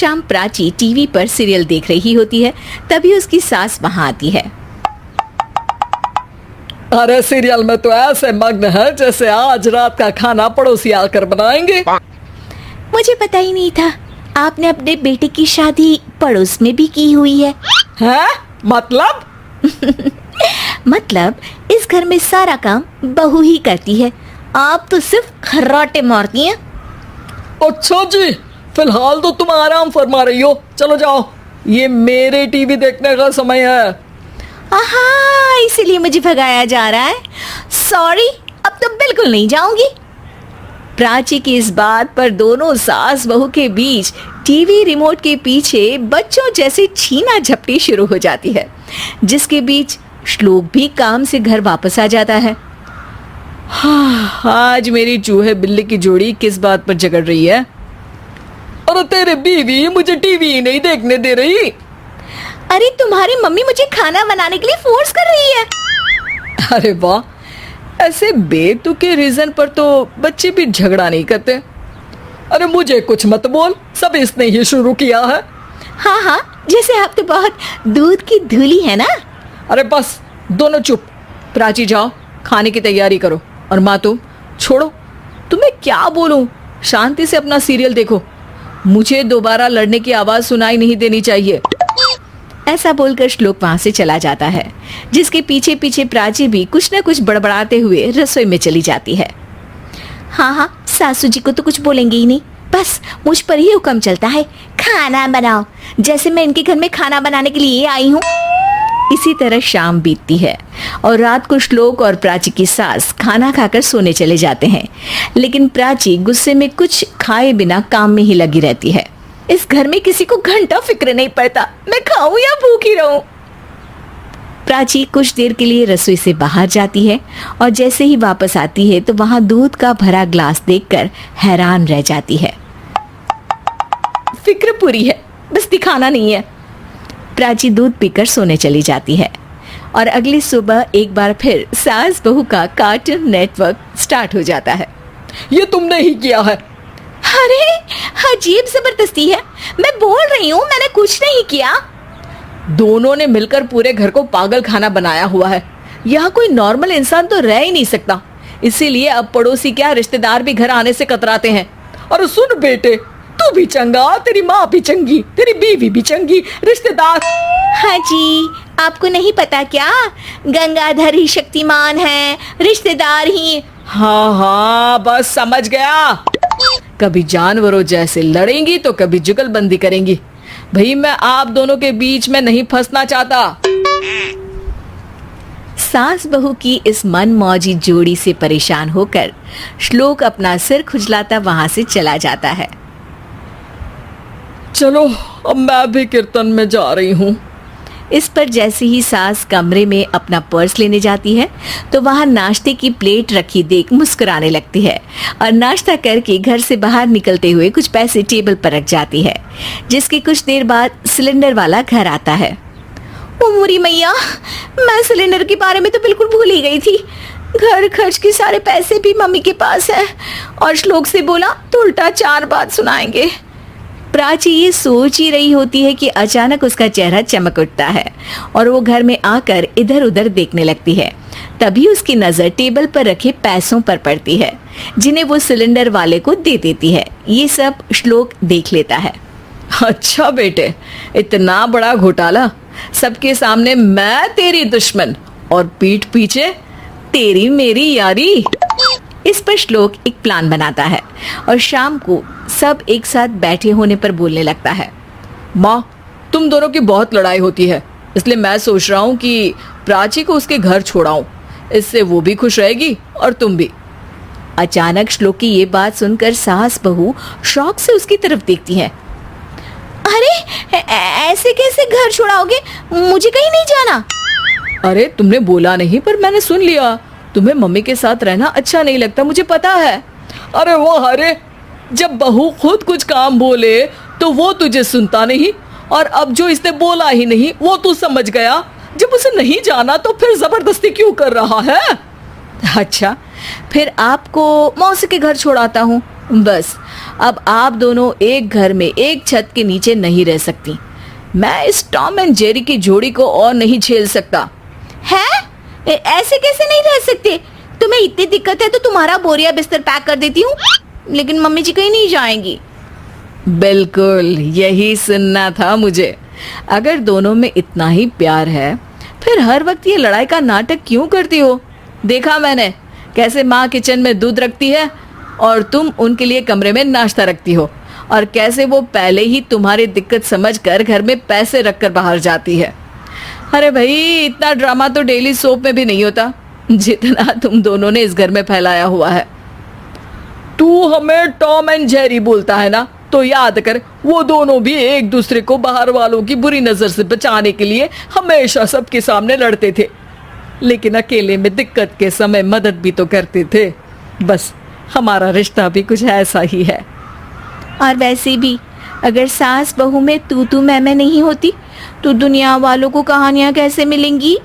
शाम प्राची टीवी पर सीरियल देख रही होती है। तभी उसकी सास वहां आती है। अरे सीरियल में तो ऐसे मग्न है जैसे आज रात का खाना पड़ोसी आकर बनाएंगे। मुझे पता ही नहीं था आपने अपने बेटे की शादी पड़ोस में भी की हुई है। हैं? मतलब? मतलब इस घर में सारा काम बहू ही करती है, आप तो सिर्फ खर्राटे मारती हैं। अच्छा जी, फिलहाल तो तुम आराम फरमा रही हो, चलो जाओ, ये मेरे टीवी देखने का समय है। आहा, इसीलिए मुझे भगाया जा रहा है। सॉरी, अब तो बिल्कुल नहीं जाऊंगी। प्राची की इस बात पर दोनों सास बहू के बीच टीवी रिमोट के पीछे बच्चों जैसे छीना झपटी शुरू हो जाती है, जिसके बीच श्लोक भी काम से घर वापस आ जाता है। हाँ, आज मेरी चूहे बिल्ली की जोड़ी किस बात पर झगड़ रही है? अरे तेरे बीवी मुझे टीवी नहीं देखने दे रही। अरे तुम्हारी मम्मी मुझे खाना बनाने के लिए फोर्स कर रही है। अरे वाह, ऐसे बेतुके रीजन पर तो बच्चे भी झगड़ा नहीं करते। अरे मुझे कुछ मत बोल, सब इसने ही शुरू किया है। हाँ हाँ, जैसे आप तो बहुत दूध की धूली है ना। अरे बस दोनों चुप। प्राची जाओ, खाने की तैयारी करो। और माँ तुम छोड़ो, तुम्हें क्या बोलूं, शांति से अपना सीरियल देखो, मुझे दोबारा लड़ने की आवाज सुनाई नहीं देनी चाहिए। ऐसा बोलकर श्लोक वहां से चला जाता है, जिसके पीछे पीछे प्राची भी कुछ न कुछ बड़बड़ाते हुए रसोई में चली जाती है। हाँ हाँ, सासू जी को तो कुछ बोलेंगे ही नहीं, बस मुझ पर ही हुक्म चलता है, खाना बनाओ, जैसे मैं इनके घर में खाना बनाने के लिए आई हूँ। इसी तरह शाम बीतती है और रात को श्लोक और प्राची की सास खाना खाकर सोने चले जाते हैं, लेकिन प्राची गुस्से में कुछ खाए बिना काम में ही लगी रहती है। इस घर में किसी को घंटा फिक्र नहीं पड़ता, मैं खाऊं या भूखी रहूं। प्राची कुछ देर के लिए रसोई से बाहर जाती है और जैसे ही वापस आती है तो वहां दूध का भरा ग्लास देखकर हैरान रह जाती है। फिक्र पूरी है, बस दिखाना नहीं है। प्राची दूध पीकर सोने चली जाती है और अगली सुबह एक बार फिर सास बहू का कार्टून नेटवर्क स्टार्ट हो जाता है। ये तुमने ही किया है। अरे अजीब जबरदस्ती है, मैं बोल रही हूँ मैंने कुछ नहीं किया। दोनों ने मिलकर पूरे घर को पागल खाना बनाया हुआ है। यहाँ कोई नॉर्मल इंसान तो रह ही नहीं सकता, इसीलिए अब पड़ोसी क्या रिश्तेदार भी घर आने से कतराते हैं। और सुन बेटे, तू भी चंगा, तेरी माँ भी चंगी, तेरी बीवी भी चंगी, रिश्तेदार। हाँ जी, आपको नहीं पता क्या, गंगाधर ही शक्तिमान है, रिश्तेदार ही। हाँ हाँ, बस समझ गया। कभी जानवरों जैसे लड़ेंगी तो कभी जुगलबंदी करेंगी। भाई मैं आप दोनों के बीच में नहीं फंसना चाहता। सास बहू की इस मनमौजी जोड़ी से परेशान होकर श्लोक अपना सिर खुजलाता वहां से चला जाता है। चलो अब मैं भी कीर्तन में जा रही हूँ। इस पर जैसे ही सास कमरे में अपना पर्स लेने जाती है तो वहां नाश्ते की प्लेट रखी देख मुस्कुराने लगती है और नाश्ता करके घर से बाहर निकलते हुए कुछ पैसे टेबल पर रख जाती है, जिसके कुछ देर बाद सिलेंडर वाला घर आता है। ओ मुरी मैया, मैं सिलेंडर के बारे में तो बिल्कुल भूल ही गई थी। घर खर्च के सारे पैसे भी मम्मी के पास है और श्लोक से बोला तो उल्टा 4 बात सुनाएंगे। प्राची ये सोच ही रही होती है कि अचानक उसका चेहरा चमक उठता है और वो घर में आकर इधर उधर देखने लगती है। तभी उसकी नजर टेबल पर रखे पैसों पर पड़ती है, जिन्हें वो सिलेंडर वाले को दे देती है। ये सब श्लोक देख लेता है। अच्छा बेटे, इतना बड़ा घोटाला, सबके सामने मैं तेरी दुश्मन और पीठ पीछे तेरी मेरी यारी। इस पर श्लोक एक प्लान बनाता है और शाम को सब एक साथ बैठे होने पर बोलने लगता है। माँ, तुम दोनों की बहुत लड़ाई होती है, इसलिए मैं सोच रहा हूँ कि प्राची को उसके घर छोड़ाऊं, इससे वो भी खुश रहेगी और तुम भी। अचानक श्लोक की ये बात सुनकर सास बहू शौक से उसकी तरफ देखती है। अरे ऐसे कैसे घर छोड़ाओगे, मुझे कहीं नहीं जाना। अरे तुमने बोला नहीं पर मैंने सुन लिया, तुम्हें मम्मी के साथ रहना अच्छा नहीं लगता, मुझे पता है। अरे वो अरे, जब बहू खुद कुछ काम बोले तो वो तुझे सुनता नहीं, और अब जो इसने बोला ही नहीं वो तू समझ गया। जब उसे नहीं जाना तो फिर जबरदस्ती क्यों कर रहा है? अच्छा, फिर आपको मौसी के घर छोड़ाता हूँ, बस अब आप दोनों एक घर में एक छत के नीचे नहीं रह सकती। मैं इस टॉम एंड जेरी की जोड़ी को और नहीं झेल सकता। है? ऐसे कैसे नहीं रह सकते? तुम्हें इतनी दिक्कत है तो तुम्हारा बोरिया बिस्तर पैक कर देती हूँ, लेकिन मम्मी जी कहीं नहीं जाएंगी। बिल्कुल यही सुनना था मुझे। अगर दोनों में इतना ही प्यार है फिर हर वक्त ये लड़ाई का नाटक क्यों करती हो? देखा मैंने कैसे माँ किचन में दूध रखती है और तुम उनके लिए कमरे में नाश्ता रखती हो, और कैसे वो पहले ही तुम्हारी दिक्कत समझकर घर में पैसे रखकर बाहर जाती है। अरे भाई, इतना ड्रामा तो डेली सोप में भी नहीं होता जितना तुम दोनों ने इस घर में फैलाया हुआ है। तू हमें टॉम एंड जेरी बोलता है ना, तो याद कर वो दोनों भी एक दूसरे को बाहर वालों की बुरी नजर से बचाने के लिए हमेशा सबके सामने लड़ते थे, लेकिन अकेले में दिक्कत के समय मदद भी तो करते थे। बस हमारा रिश्ता भी कुछ ऐसा ही है। और वैसे भी अगर सास बहू में तू मैं नहीं होती तो दुनिया वालों को कहानियां कैसे मिलेंगी?